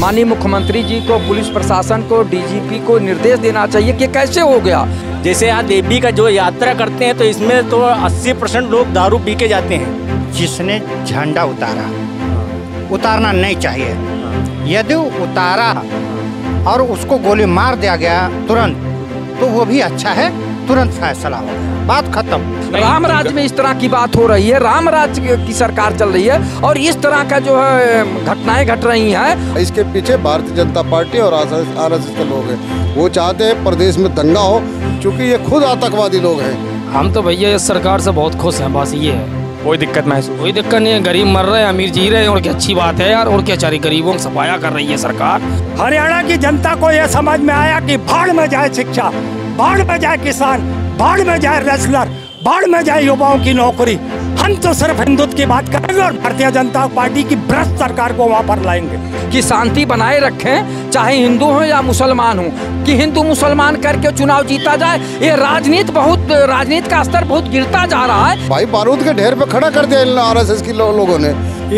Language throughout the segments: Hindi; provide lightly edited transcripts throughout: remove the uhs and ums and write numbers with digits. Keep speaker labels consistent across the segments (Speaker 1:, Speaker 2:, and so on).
Speaker 1: माननीय मुख्यमंत्री जी को, पुलिस प्रशासन को, डीजीपी को निर्देश देना चाहिए कि कैसे हो गया।
Speaker 2: जैसे यहाँ देवी का जो यात्रा करते हैं तो इसमें तो 80% लोग दारू पी के जाते हैं।
Speaker 3: जिसने झंडा उतारना नहीं चाहिए, यदि उतारा और उसको गोली मार दिया गया तुरंत, तो वो भी अच्छा है, तुरंत फैसला हो गया, बात खत्म।
Speaker 1: राम राज्य में इस तरह की बात हो रही है, राम राज्य की सरकार चल रही है और इस तरह का जो है घटनाएं घट रही हैं।
Speaker 4: इसके पीछे भारतीय जनता पार्टी और आरएसएस के लोग हैं। वो चाहते हैं प्रदेश में दंगा हो, क्योंकि ये खुद आतंकवादी लोग हैं।
Speaker 5: हम तो भैया इस सरकार से बहुत खुश हैं, बस ये है,
Speaker 2: कोई दिक्कत
Speaker 5: कोई दिक्कत नहीं है। गरीब मर रहे हैं, अमीर जी रहे हैं, और क्या अच्छी बात है यार। और क्या चारी गरीबों को सफाया कर रही है सरकार।
Speaker 6: हरियाणा की जनता को यह समझ में आया कि भाड़ में जाए शिक्षा, भाड़ में जाए किसान, भाड़ में जाए रेसलर, भाड़ में जाए युवाओं की नौकरी। हम तो सिर्फ हिंदुत्व की बात करेंगे और भारतीय जनता पार्टी की भ्रष्ट सरकार को वहाँ पर लाएंगे
Speaker 1: कि शांति बनाए रखें, चाहे हिंदू हो या मुसलमान हो, कि हिंदू मुसलमान करके चुनाव जीता जाए। ये राजनीति का स्तर बहुत गिरता जा रहा है।
Speaker 4: भाई बारूद के ढेर पे खड़ा कर दिया आरएसएस के लोगों ने।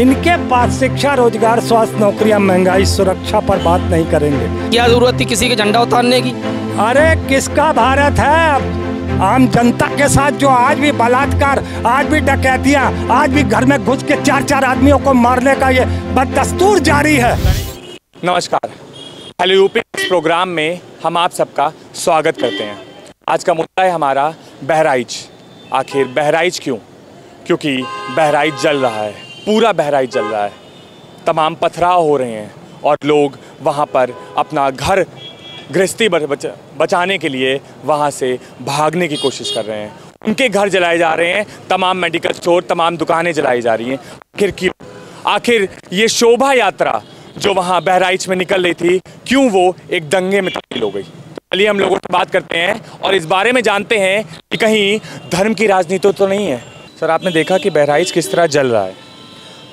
Speaker 6: इनके पास शिक्षा, रोजगार, स्वास्थ्य, नौकरियां, महंगाई, सुरक्षा पर बात नहीं करेंगे।
Speaker 5: क्या जरूरत थी किसी के झंडा उतारने की?
Speaker 6: अरे किसका भारत है? आम जनता के साथ जो आज भी बलात्कार, आज भी डकैतियां, आज भी घर में घुस के 4-4 आदमियों को मारने का ये बददस्तूर जारी है।
Speaker 2: नमस्कार, हेलो यूपी इस प्रोग्राम में हम आप सबका स्वागत करते हैं। आज का मुद्दा है हमारा बहराइच। आखिर बहराइच क्यों? क्योंकि बहराइच जल रहा है, पूरा बहराइच जल रहा है। तमाम पथराव हो रहे हैं और लोग वहाँ पर अपना घर गृहस्थी बचाने के लिए वहाँ से भागने की कोशिश कर रहे हैं। उनके घर जलाए जा रहे हैं, तमाम मेडिकल स्टोर, तमाम दुकानें जलाई जा रही हैं। आखिर क्यों? आखिर ये शोभा यात्रा जो वहाँ बहराइच में निकल रही थी, क्यों वो एक दंगे में तब्दील हो गई? तो चलिए हम लोगों से बात करते हैं और इस बारे में जानते हैं कि कहीं धर्म की राजनीति तो नहीं है। सर, आपने देखा कि बहराइच किस तरह जल रहा है?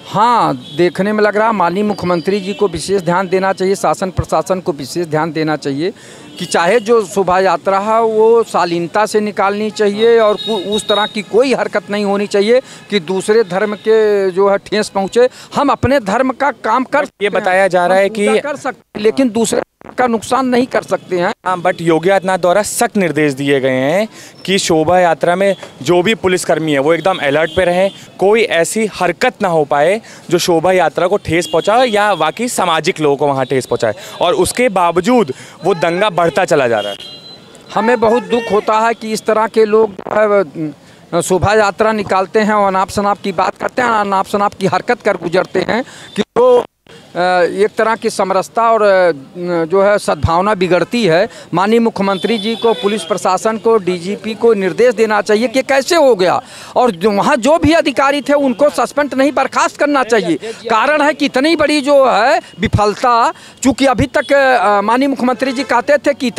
Speaker 1: हाँ, देखने में लग रहा है माननीय मुख्यमंत्री जी को विशेष ध्यान देना चाहिए, शासन प्रशासन को विशेष ध्यान देना चाहिए कि चाहे जो शोभा यात्रा है वो शालीनता से निकालनी चाहिए और उस तरह की कोई हरकत नहीं होनी चाहिए कि दूसरे धर्म के जो है ठेस पहुँचे। हम अपने धर्म का काम ये
Speaker 2: बताया जा रहा है कि
Speaker 1: कर सकते, लेकिन दूसरे का नुकसान नहीं कर सकते हैं।
Speaker 2: हाँ, बट योगी आदित्यनाथ द्वारा सख्त निर्देश दिए गए हैं कि शोभा यात्रा में जो भी पुलिसकर्मी है वो एकदम अलर्ट पे रहें, कोई ऐसी हरकत ना हो पाए जो शोभा यात्रा को ठेस पहुंचाए या बाकी सामाजिक लोगों को वहाँ ठेस पहुंचाए। और उसके बावजूद वो दंगा बढ़ता चला जा रहा है।
Speaker 1: हमें बहुत दुख होता है कि इस तरह के लोग जो है शोभा यात्रा निकालते हैं और अनाप शनाप की बात करते हैं, अनाप शनाप की हरकत कर गुजरते हैं कि तो एक तरह की समरसता और जो है सद्भावना बिगड़ती है। माननीय मुख्यमंत्री जी को, पुलिस प्रशासन को, डीजीपी को निर्देश देना चाहिए कि कैसे हो गया और वहाँ जो भी अधिकारी थे उनको सस्पेंड नहीं, बर्खास्त करना चाहिए। कारण है कि इतनी बड़ी जो है विफलता, चूँकि अभी तक माननीय मुख्यमंत्री जी कहते थे कि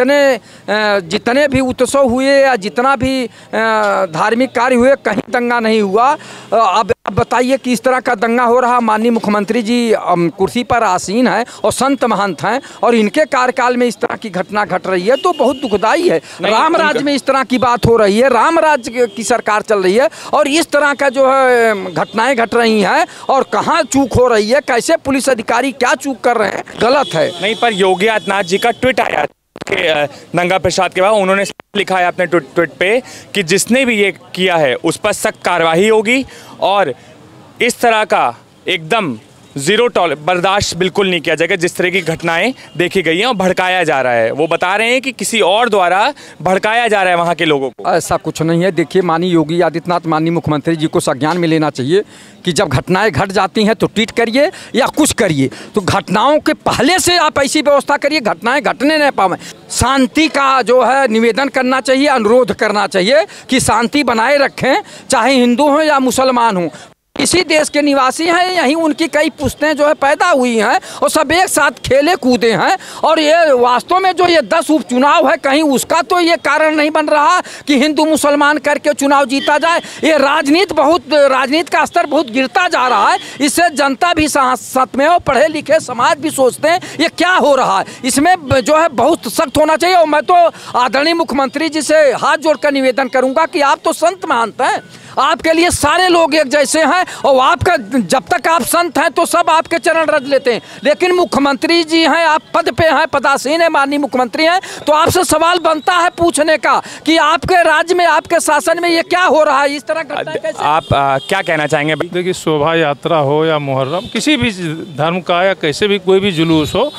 Speaker 1: जितने भी उत्सव हुए या जितना भी धार्मिक कार्य हुए कहीं दंगा नहीं हुआ। अब बताइए कि इस तरह का दंगा हो रहा। माननीय मुख्यमंत्री जी कुर्सी पर आसीन है और संत महंत हैं और इनके कार्यकाल में इस तरह की घटना घट रही है तो बहुत दुखदाई है। राम राज्य में इस तरह की बात हो रही है, राम राज्य की सरकार चल रही है और इस तरह का जो है घटनाएं घट रही हैं और कहाँ चूक हो रही है, कैसे पुलिस अधिकारी क्या चूक कर रहे हैं, गलत है।
Speaker 2: नहीं, पर योगी आदित्यनाथ जी का ट्वीट आया दंगा प्रसाद के बाद, उन्होंने लिखा है अपने ट्वीट पे कि जिसने भी ये किया है उस पर सख्त कार्रवाई होगी और इस तरह का एकदम बर्दाश्त बिल्कुल नहीं किया जाएगा जिस तरह की घटनाएं देखी गई हैं और भड़काया जा रहा है। वो बता रहे हैं कि किसी और द्वारा भड़काया जा रहा है वहाँ के लोगों को।
Speaker 1: ऐसा कुछ नहीं है। देखिए, माननीय योगी आदित्यनाथ, माननीय मुख्यमंत्री जी को संज्ञान में लेना चाहिए कि जब घटनाएं घट जाती हैं तो ट्वीट करिए या कुछ करिए, तो घटनाओं के पहले से आप ऐसी व्यवस्था करिए घटनाएं घटने नहीं पाएं। शांति का जो है निवेदन करना चाहिए, अनुरोध करना चाहिए कि शांति बनाए रखें, चाहे हिंदू हो या मुसलमान हो। इसी देश के निवासी हैं, यहीं उनकी कई पुश्तें जो है पैदा हुई हैं और सब एक साथ खेले कूदे हैं और ये वास्तव में जो ये 10 उपचुनाव है कहीं उसका तो ये कारण नहीं बन रहा कि हिंदू मुसलमान करके चुनाव जीता जाए। ये राजनीति का स्तर बहुत गिरता जा रहा है। इससे जनता भी साथ में और पढ़े लिखे समाज भी सोचते हैं ये क्या हो रहा है। इसमें जो है बहुत सख्त होना चाहिए और मैं तो आदरणीय मुख्यमंत्री जी से हाथ जोड़कर निवेदन करूँगा कि आप तो संत महंत हैं, आपके लिए सारे लोग एक जैसे हैं और आपका जब तक आप संत हैं तो सब आपके चरण रज लेते हैं, लेकिन मुख्यमंत्री जी हैं, आप पद पे हैं, पदासीन है, माननीय मुख्यमंत्री हैं, तो आपसे सवाल बनता है पूछने का कि आपके राज्य में, आपके शासन में ये क्या हो रहा है, इस तरह घटना कैसे?
Speaker 2: आप क्या कहना चाहेंगे?
Speaker 7: देखिए, शोभा यात्रा हो या मुहर्रम, किसी भी धर्म का या कैसे भी कोई भी जुलूस हो,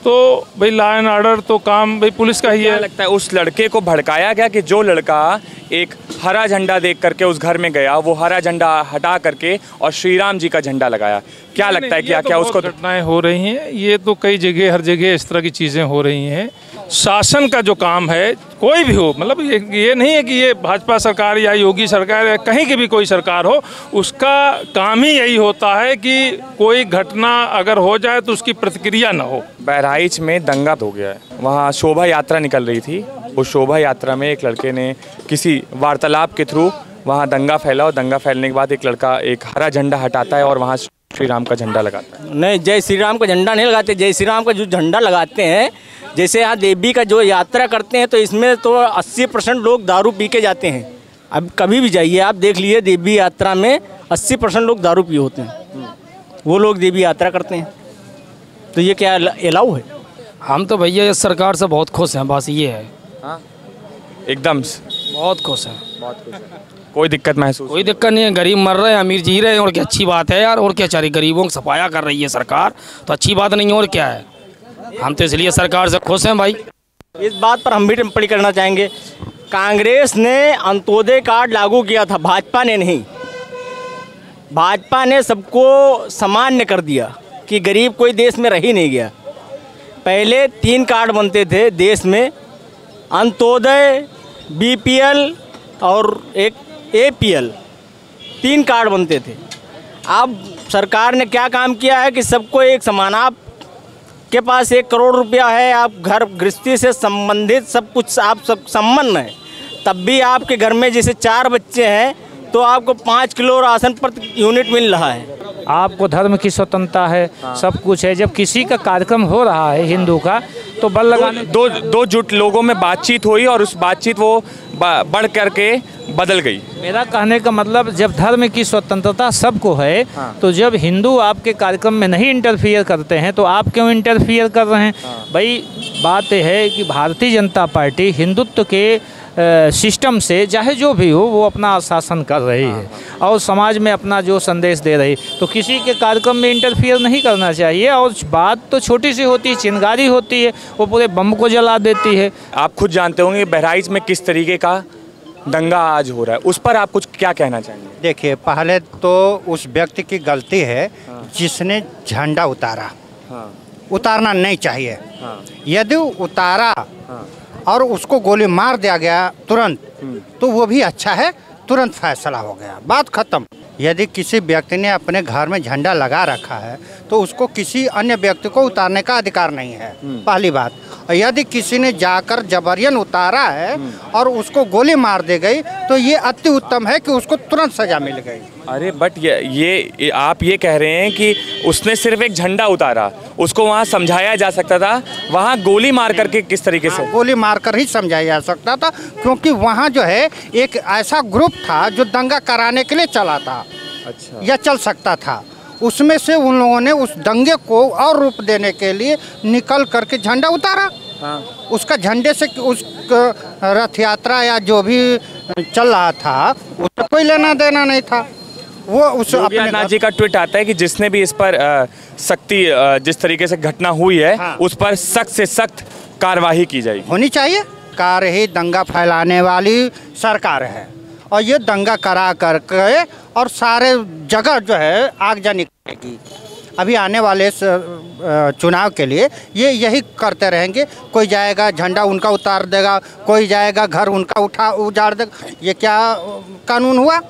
Speaker 7: तो भाई लॉ एंड ऑर्डर तो काम भाई पुलिस का ही है।
Speaker 2: लगता है उस लड़के को भड़काया गया कि जो लड़का एक हरा झंडा देख करके उस घर में गया, वो हरा झंडा हटा करके और श्री राम जी का झंडा लगाया। क्या लगता है क्या उसको
Speaker 7: घटनाएं हो रही हैं? ये तो कई जगह, हर जगह इस तरह की चीज़ें हो रही हैं। शासन का जो काम है, कोई भी हो, मतलब ये नहीं है कि ये भाजपा सरकार या योगी सरकार या कहीं की भी कोई सरकार हो, उसका काम ही यही होता है कि कोई घटना अगर हो जाए तो उसकी प्रतिक्रिया ना हो।
Speaker 2: बहराइच में दंगा हो गया है, वहाँ शोभा यात्रा निकल रही थी। उस शोभा यात्रा में एक लड़के ने किसी वार्तालाप के थ्रू वहाँ दंगा फैला, और दंगा फैलने के बाद एक लड़का एक हरा झंडा हटाता है और वहाँ श्री राम का झंडा लगाता है।
Speaker 8: नहीं, जय श्री राम का झंडा नहीं लगाते। जय श्री राम का जो झंडा लगाते हैं, जैसे यहाँ देवी का जो यात्रा करते हैं, तो इसमें तो 80% लोग दारू पी के जाते हैं। अब कभी भी जाइए आप देख लीजिए, देवी यात्रा में 80% लोग दारू पी होते हैं, वो लोग देवी यात्रा करते हैं। तो ये क्या अलाउ है?
Speaker 5: हम तो भैया इस सरकार से बहुत खुश हैं, बस ये है।
Speaker 2: हाँ, एकदम
Speaker 5: बहुत खुश हैं,
Speaker 2: कोई दिक्कत महसूस?
Speaker 5: कोई दिक्कत नहीं है। गरीब मर रहे हैं, अमीर जी रहे हैं, और क्या अच्छी बात है यार। और क्या चाह रही, गरीबों का सफाया कर रही है सरकार, तो अच्छी बात नहीं है और क्या है। हम तो इसलिए सरकार से खुश हैं भाई।
Speaker 8: इस बात पर हम भी टिप्पणी करना चाहेंगे। कांग्रेस ने अंत्योदय कार्ड लागू किया था, भाजपा ने नहीं। भाजपा ने सबको सामान्य कर दिया कि गरीब कोई देश में रह ही नहीं गया। पहले 3 कार्ड बनते थे देश में, अंत्योदय, बीपीएल और एक एपीएल, 3 कार्ड बनते थे। अब सरकार ने क्या काम किया है कि सबको एक समान, आप के पास 1 करोड़ रुपया है, आप घर गृहस्थी से संबंधित सब कुछ आप सब संपन्न है, तब भी आपके घर में जैसे 4 बच्चे हैं तो आपको 5 किलो राशन प्रति यूनिट मिल रहा है।
Speaker 9: आपको धर्म की स्वतंत्रता है, सब कुछ है। जब किसी का कार्यक्रम हो रहा है हिंदू का, तो बल लगाने
Speaker 2: दो जुट लोगों में बातचीत हुई और उस बातचीत वो बढ़ करके बदल गई।
Speaker 9: मेरा कहने का मतलब, जब धर्म की स्वतंत्रता सबको है, तो जब हिंदू आपके कार्यक्रम में नहीं इंटरफियर करते हैं तो आप क्यों इंटरफियर कर रहे हैं? भाई बात यह है कि भारतीय जनता पार्टी हिंदुत्व के सिस्टम से, चाहे जो भी हो, वो अपना शासन कर रही है और समाज में अपना जो संदेश दे रही, तो किसी के कार्यक्रम में इंटरफियर नहीं करना चाहिए। और बात तो छोटी सी होती है, चिंगारी होती है, वो पूरे बम को जला देती है।
Speaker 2: आप खुद जानते होंगे बहराइच में किस तरीके का दंगा आज हो रहा है, उस पर आप कुछ क्या कहना चाहेंगे?
Speaker 3: देखिए, पहले तो उस व्यक्ति की गलती है जिसने झंडा उतारा। उतारना नहीं चाहिए। यदि उतारा और उसको गोली मार दिया गया तुरंत, तो वो भी अच्छा है, तुरंत फैसला हो गया, बात खत्म। यदि किसी व्यक्ति ने अपने घर में झंडा लगा रखा है तो उसको किसी अन्य व्यक्ति को उतारने का अधिकार नहीं है, पहली बात। और यदि किसी ने जाकर जबरियन उतारा है और उसको गोली मार दी गई, तो ये अति उत्तम है कि उसको तुरंत सजा मिल गई।
Speaker 2: अरे बट ये आप ये कह रहे हैं कि उसने सिर्फ एक झंडा उतारा, उसको वहाँ समझाया जा सकता था, वहाँ गोली मार करके किस तरीके से?
Speaker 3: गोली मारकर ही समझाया जा सकता था, क्योंकि वहाँ जो है एक ऐसा ग्रुप था जो दंगा कराने के लिए चला था।
Speaker 2: अच्छा।
Speaker 3: या चल सकता था, उसमें से उन लोगों ने उस दंगे को और रूप देने के लिए निकल करके झंडा उतारा। उसका झंडे से उस रथ यात्रा या जो भी चल रहा था उसका कोई लेना देना नहीं था। वो उस
Speaker 2: अपने जी का ट्वीट आता है कि जिसने भी इस पर सख्ती, जिस तरीके से घटना हुई है, उस पर सख्त से सख्त कार्रवाई की जाएगी, होनी चाहिए।
Speaker 3: कार ही दंगा फैलाने वाली सरकार है और ये दंगा करा करके और सारे जगह जो है आगजनी करेगी। अभी आने वाले चुनाव के लिए ये यही करते रहेंगे। कोई जाएगा झंडा उनका उतार देगा, कोई जाएगा घर उनका उजाड़ देगा। ये क्या कानून हुआ?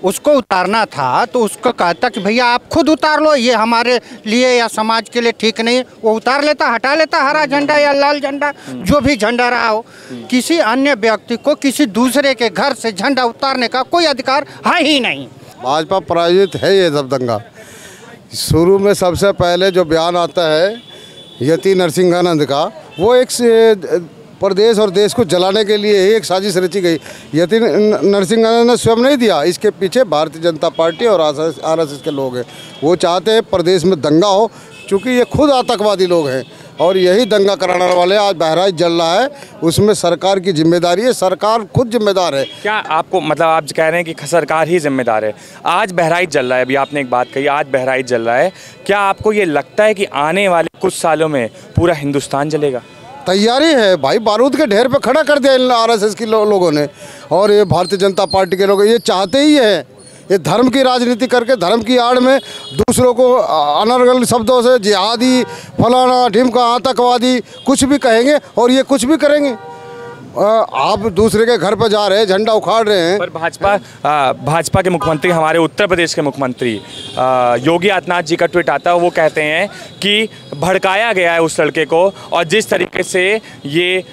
Speaker 3: उसको उतारना था तो उसको कहता कि भैया आप खुद उतार लो, ये हमारे लिए या समाज के लिए ठीक नहीं। वो उतार लेता, हटा लेता हरा झंडा या लाल झंडा, जो भी झंडा रहा हो। किसी अन्य व्यक्ति को किसी दूसरे के घर से झंडा उतारने का कोई अधिकार है ही नहीं।
Speaker 4: भाजपा पराजित है ये सब दंगा। शुरू में सबसे पहले जो बयान आता है यति नरसिंहानंद का, वो एक प्रदेश और देश को जलाने के लिए ही एक साजिश रची गई। यति नरसिंह ने स्वयं नहीं दिया, इसके पीछे भारतीय जनता पार्टी और आरएसएस के लोग हैं। वो चाहते हैं प्रदेश में दंगा हो, क्योंकि ये खुद आतंकवादी लोग हैं और यही दंगा कराने वाले। आज बहराइच जल रहा है, उसमें सरकार की जिम्मेदारी है, सरकार खुद जिम्मेदार है।
Speaker 2: क्या आपको मतलब आप कह रहे हैं कि सरकार ही जिम्मेदार है? आज बहराइच जल रहा है, अभी आपने एक बात कही, आज बहराइच जल रहा है, क्या आपको ये लगता है कि आने वाले कुछ सालों में पूरा हिंदुस्तान जलेगा?
Speaker 4: तैयारी है भाई, बारूद के ढेर पे खड़ा कर दिया इन आरएसएस के लोगों ने और ये भारतीय जनता पार्टी के लोग ये चाहते ही है। ये धर्म की राजनीति करके धर्म की आड़ में दूसरों को अनर्गल शब्दों से जिहादी, फलाना ढिमका, आतंकवादी कुछ भी कहेंगे और ये कुछ भी करेंगे। आप दूसरे के घर पर जा रहे हैं, झंडा उखाड़ रहे हैं।
Speaker 2: पर भाजपा के मुख्यमंत्री, हमारे उत्तर प्रदेश के मुख्यमंत्री योगी आदित्यनाथ जी का ट्वीट आता है, वो कहते हैं कि भड़काया गया है उस लड़के को और जिस तरीके से ये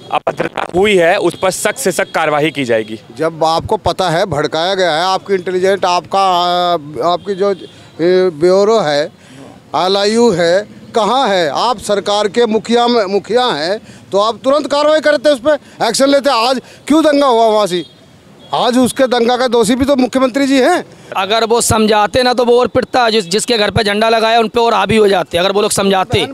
Speaker 2: अभद्रता हुई है उस पर सख्त से सख्त कार्रवाई की जाएगी।
Speaker 4: जब आपको पता है भड़काया गया है, आपकी इंटेलिजेंट, आपकी जो ब्यूरो है, LIU है, कहाँ है? आप सरकार के मुखिया हैं तो आप तुरंत कार्रवाई करते, उस पर एक्शन लेते। आज क्यों दंगा हुआ वहाँ से? आज उसके दंगा का दोषी भी तो मुख्यमंत्री जी हैं।
Speaker 5: अगर वो समझाते ना तो वो और पिटता, जिसके घर पे झंडा लगाया उन पे और हावी हो जाते। अगर वो लोग समझाते।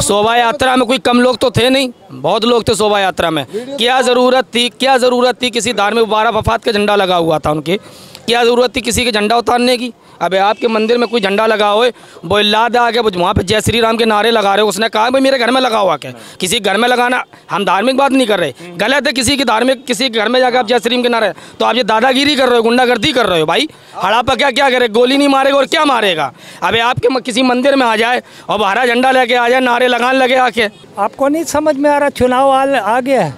Speaker 5: शोभा यात्रा में कोई कम लोग तो थे नहीं, बहुत लोग थे शोभा यात्रा में। क्या ज़रूरत थी किसी धार्मिक बारह वफात का झंडा लगा हुआ था उनके, क्या ज़रूरत थी किसी के झंडा उतारने की? अबे आपके मंदिर में कोई झंडा लगा हो, वो लाद आके वहाँ पे जय श्री राम के नारे लगा रहे हो, उसने कहा भाई मेरे घर में लगा हुआ क्या? किसी घर में लगाना, हम धार्मिक बात नहीं कर रहे, गलत है किसी के घर में जाकर आप जय श्री राम के नारे, तो आप ये दादागिरी कर रहे हो, गुंडागर्दी कर रहे हो भाई। हड़ापा क्या करे, गोली नहीं मारेगा और क्या मारेगा? अबे आपके किसी मंदिर में आ जाए और हरा झंडा लेके आ जाए, नारे लगाने लगे आके।
Speaker 6: आपको नहीं समझ में आ रहा, चुनाव आ गया है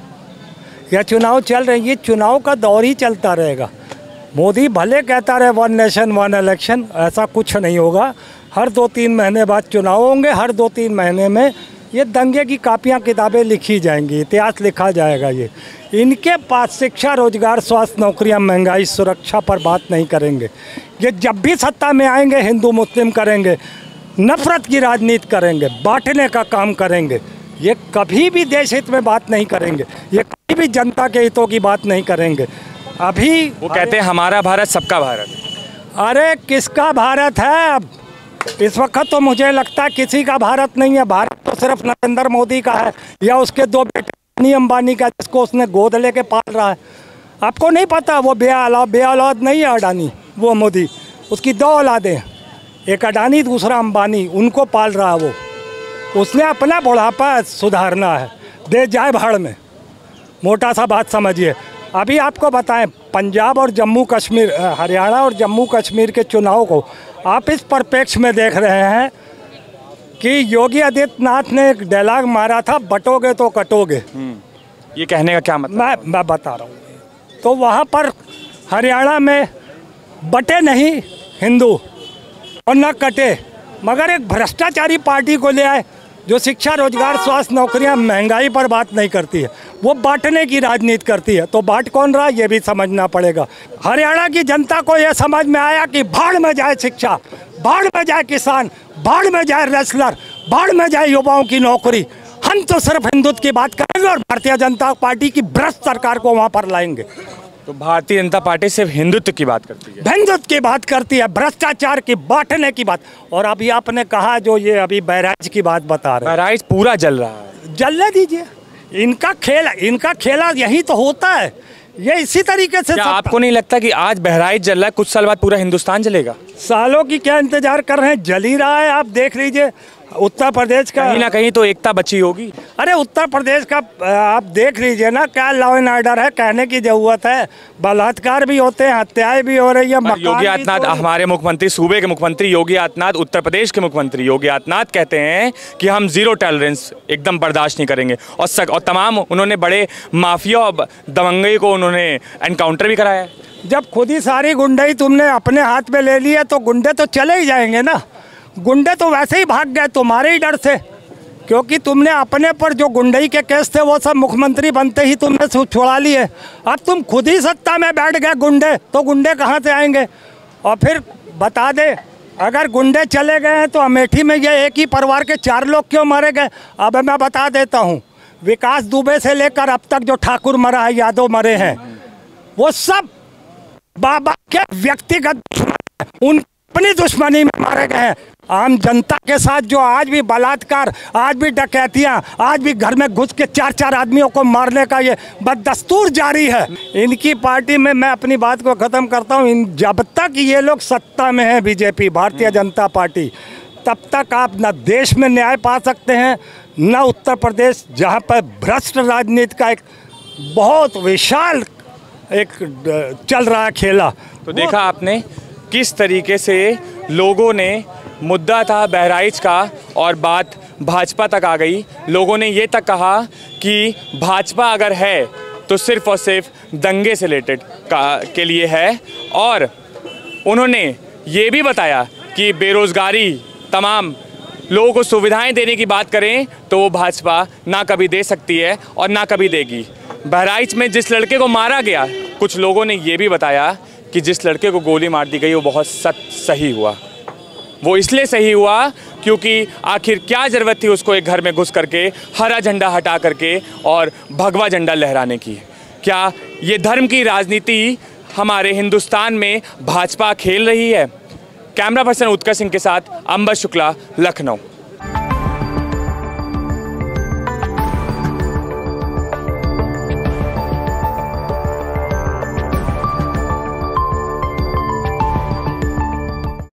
Speaker 6: या चुनाव चल रहे हैं? ये चुनाव का दौर ही चलता रहेगा। मोदी भले कहता रहे 1 नेशन 1 इलेक्शन, ऐसा कुछ नहीं होगा। हर 2-3 महीने बाद चुनाव होंगे, हर 2-3 महीने में ये दंगे की कापियाँ किताबें लिखी जाएंगी, इतिहास लिखा जाएगा। ये इनके पास शिक्षा, रोजगार, स्वास्थ्य, नौकरियाँ, महंगाई, सुरक्षा पर बात नहीं करेंगे। ये जब भी सत्ता में आएंगे हिंदू मुस्लिम करेंगे, नफरत की राजनीति करेंगे, बांटने का काम करेंगे। ये कभी भी देश हित में बात नहीं करेंगे, ये कभी भी जनता के हितों की बात नहीं करेंगे। अभी
Speaker 2: वो कहते हैं हमारा भारत सबका भारत।
Speaker 6: अरे किसका भारत है अब? इस वक्त तो मुझे लगता है किसी का भारत नहीं है। भारत तो सिर्फ नरेंद्र मोदी का है या उसके 2 बेटे अडानी अंबानी का, जिसको उसने गोद लेके पाल रहा है। आपको नहीं पता वो बेऔलाद नहीं है अडानी, वो मोदी, उसकी 2 औलादें, एक अडानी दूसरा अंबानी, उनको पाल रहा है वो। उसने अपना बुढ़ापा सुधारना है, दे जाए भाड़ में, मोटा सा बात समझिए। अभी आपको बताएं, पंजाब और जम्मू कश्मीर, हरियाणा और जम्मू कश्मीर के चुनाव को आप इस परिप्रेक्ष्य में देख रहे हैं कि योगी आदित्यनाथ ने एक डायलॉग मारा था, बटोगे तो कटोगे।
Speaker 2: ये कहने का क्या मतलब?
Speaker 6: मैं बता रहा हूँ। तो वहाँ पर हरियाणा में बटे नहीं हिंदू और न कटे, मगर एक भ्रष्टाचारी पार्टी को ले आए जो शिक्षा, रोजगार, स्वास्थ्य, नौकरियां, महंगाई पर बात नहीं करती है, वो बांटने की राजनीति करती है। तो बांट कौन रहा ये भी समझना पड़ेगा। हरियाणा की जनता को यह समझ में आया कि भाड़ में जाए शिक्षा, भाड़ में जाए किसान, भाड़ में जाए रेसलर, भाड़ में जाए युवाओं की नौकरी। हम तो सिर्फ हिंदुत्व की बात करेंगे और भारतीय जनता पार्टी की भ्रष्ट सरकार को वहाँ पर लाएंगे।
Speaker 2: तो भारतीय जनता पार्टी सिर्फ हिंदुत्व की बात करती है,
Speaker 6: हिंदुत्व की बात करती है, भ्रष्टाचार की, बांटने की बात। और अभी आपने कहा जो ये अभी बहराइच की बात बता रहे हैं,
Speaker 2: बहराइच पूरा जल रहा है।
Speaker 6: जलने दीजिए, इनका खेला यही तो होता है। ये इसी तरीके से।
Speaker 2: क्या आपको नहीं लगता कि आज बहराइच जल रहा है, कुछ साल बाद पूरा हिंदुस्तान जलेगा?
Speaker 6: सालों की क्या इंतजार कर रहे हैं, जल ही रहा है। आप देख लीजिए उत्तर प्रदेश का,
Speaker 2: कहीं ना कहीं तो एकता बची होगी।
Speaker 6: अरे उत्तर प्रदेश का आप देख लीजिए ना, क्या लॉ एंड ऑर्डर है, कहने की जरूरत है। बलात्कार भी होते हैं, हत्याएं भी हो रही है।
Speaker 2: योगी आदित्यनाथ, हमारे मुख्यमंत्री, सूबे के मुख्यमंत्री योगी आदित्यनाथ, उत्तर प्रदेश के मुख्यमंत्री योगी आदित्यनाथ कहते हैं कि हम 0 टॉलरेंस एकदम बर्दाश्त नहीं करेंगे। और तमाम उन्होंने बड़े माफिया और दबंगई को उन्होंने एनकाउंटर भी कराया है।
Speaker 6: जब खुद ही सारी गुंडई तुमने अपने हाथ में ले ली है तो गुंडे तो चले ही जाएंगे ना। गुंडे तो वैसे ही भाग गए तुम्हारे ही डर से, क्योंकि तुमने अपने पर जो गुंडई के केस थे वो सब मुख्यमंत्री बनते ही तुमने छुड़ा लिए। अब तुम खुद ही सत्ता में बैठ गए गुंडे, तो गुंडे कहाँ से आएंगे? और फिर बता दे, अगर गुंडे चले गए हैं तो अमेठी में ये एक ही परिवार के 4 लोग क्यों मारे गए? अब मैं बता देता हूँ, विकास दुबे से लेकर अब तक जो ठाकुर मरा है, यादव मरे हैं, वो सब बाबा के व्यक्तिगत दुश्मन हैं, उन अपनी दुश्मनी में मारे गए हैं। आम जनता के साथ जो आज भी बलात्कार, आज भी डकैतियां, आज भी घर में घुस के 4-4 आदमियों को मारने का ये बददस्तूर जारी है। इनकी पार्टी में मैं अपनी बात को ख़त्म करता हूँ, जब तक ये लोग सत्ता में है, बीजेपी भारतीय जनता पार्टी, तब तक आप न देश में न्याय पा सकते हैं, न उत्तर प्रदेश जहाँ पर भ्रष्ट राजनीति का एक बहुत विशाल एक चल रहा है खेला।
Speaker 2: तो देखा आपने किस तरीके से लोगों ने, मुद्दा था बहराइच का और बात भाजपा तक आ गई। लोगों ने ये तक कहा कि भाजपा अगर है तो सिर्फ और सिर्फ दंगे से रिलेटेड के लिए है, और उन्होंने ये भी बताया कि बेरोज़गारी, तमाम लोगों को सुविधाएं देने की बात करें तो वो भाजपा ना कभी दे सकती है और ना कभी देगी। बहराइच में जिस लड़के को मारा गया, कुछ लोगों ने ये भी बताया कि जिस लड़के को गोली मार दी गई वो बहुत सही हुआ। वो इसलिए सही हुआ क्योंकि आखिर क्या ज़रूरत थी उसको एक घर में घुस करके हरा झंडा हटा करके और भगवा झंडा लहराने की। क्या ये धर्म की राजनीति हमारे हिंदुस्तान में भाजपा खेल रही है? कैमरा पर्सन उत्कर्ष सिंह के साथ अंबर शुक्ला, लखनऊ।